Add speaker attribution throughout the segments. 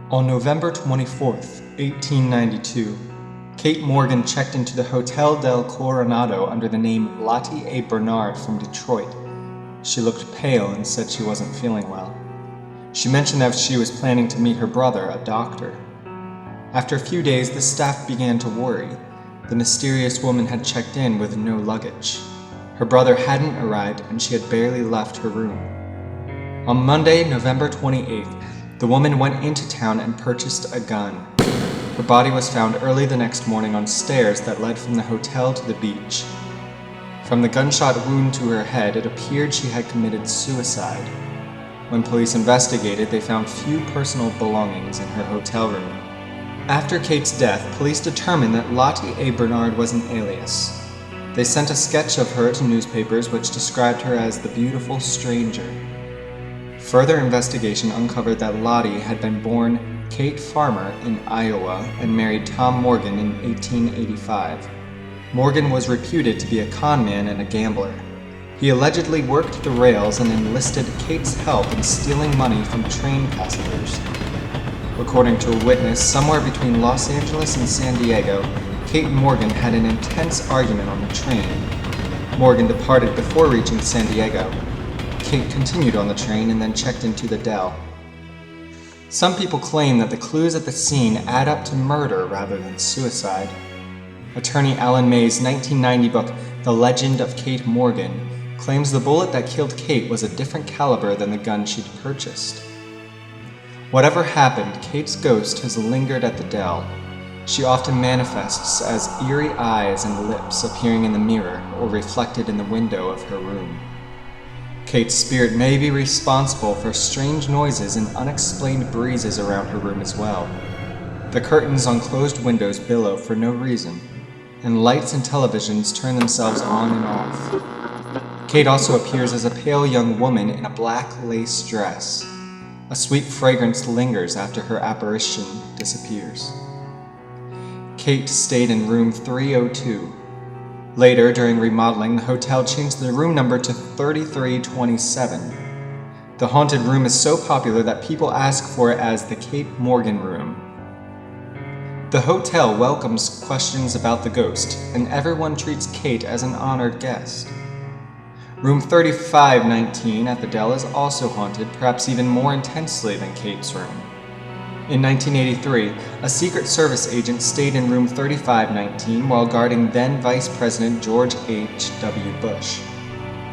Speaker 1: On November 24th, 1892, Kate Morgan checked into the Hotel del Coronado under the name Lottie A. Bernard from Detroit. She looked pale and said she wasn't feeling well. She mentioned that she was planning to meet her brother, a doctor. After a few days, the staff began to worry. The mysterious woman had checked in with no luggage. Her brother hadn't arrived, and she had barely left her room. On Monday, November 28th, the woman went into town and purchased a gun. Her body was found early the next morning on stairs that led from the hotel to the beach. From the gunshot wound to her head, it appeared she had committed suicide. When police investigated, they found few personal belongings in her hotel room. After Kate's death, police determined that Lottie A. Bernard was an alias. They sent a sketch of her to newspapers which described her as the beautiful stranger. Further investigation uncovered that Lottie had been born Kate Farmer in Iowa and married Tom Morgan in 1885. Morgan was reputed to be a con man and a gambler. He allegedly worked the rails and enlisted Kate's help in stealing money from train passengers. According to a witness, somewhere between Los Angeles and San Diego, Kate and Morgan had an intense argument on the train. Morgan departed before reaching San Diego. Kate continued on the train and then checked into the Del. Some people claim that the clues at the scene add up to murder rather than suicide. Attorney Alan May's 1990 book, The Legend of Kate Morgan, claims the bullet that killed Kate was a different caliber than the gun she'd purchased. Whatever happened, Kate's ghost has lingered at the Del. She often manifests as eerie eyes and lips appearing in the mirror or reflected in the window of her room. Kate's spirit may be responsible for strange noises and unexplained breezes around her room as well. The curtains on closed windows billow for no reason, and lights and televisions turn themselves on and off. Kate also appears as a pale young woman in a black lace dress. A sweet fragrance lingers after her apparition disappears. Kate stayed in room 302. Later, during remodeling, the hotel changed the room number to 3327. The haunted room is so popular that people ask for it as the Kate Morgan Room. The hotel welcomes questions about the ghost, and everyone treats Kate as an honored guest. Room 3519 at the Del is also haunted, perhaps even more intensely than Kate's room. In 1983, a Secret Service agent stayed in room 3519 while guarding then Vice President George H.W. Bush.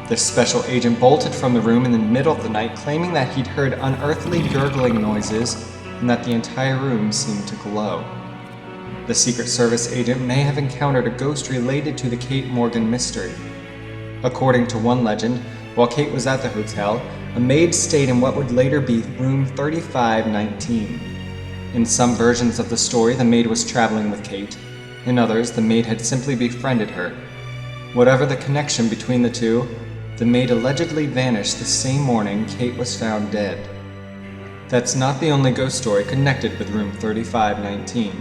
Speaker 1: The special agent bolted from the room in the middle of the night, claiming that he'd heard unearthly gurgling noises and that the entire room seemed to glow. The Secret Service agent may have encountered a ghost related to the Kate Morgan mystery. According to one legend, while Kate was at the hotel, a maid stayed in what would later be room 3519. In some versions of the story, the maid was traveling with Kate. In others, the maid had simply befriended her. Whatever the connection between the two, the maid allegedly vanished the same morning Kate was found dead. That's not the only ghost story connected with room 3519.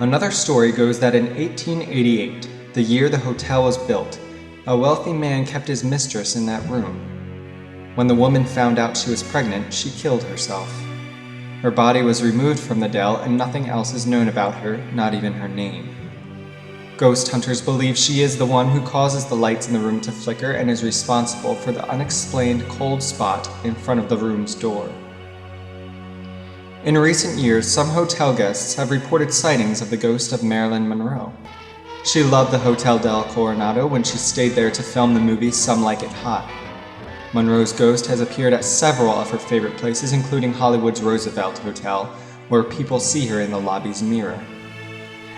Speaker 1: Another story goes that in 1888, the year the hotel was built, a wealthy man kept his mistress in that room. When the woman found out she was pregnant, she killed herself. Her body was removed from the Del, and nothing else is known about her, not even her name. Ghost hunters believe she is the one who causes the lights in the room to flicker and is responsible for the unexplained cold spot in front of the room's door. In recent years, some hotel guests have reported sightings of the ghost of Marilyn Monroe. She loved the Hotel del Coronado when she stayed there to film the movie Some Like It Hot. Monroe's ghost has appeared at several of her favorite places, including Hollywood's Roosevelt Hotel, where people see her in the lobby's mirror.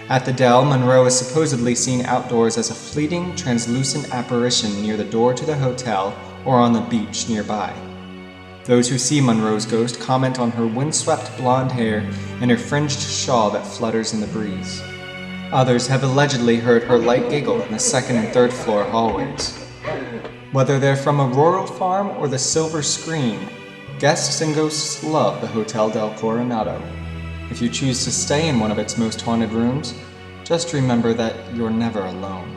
Speaker 1: At the Del, Monroe is supposedly seen outdoors as a fleeting, translucent apparition near the door to the hotel or on the beach nearby. Those who see Monroe's ghost comment on her windswept blonde hair and her fringed shawl that flutters in the breeze. Others have allegedly heard her light giggle in the second and third floor hallways. Whether they're from a rural farm or the silver screen, guests and ghosts love the Hotel del Coronado. If you choose to stay in one of its most haunted rooms, just remember that you're never alone.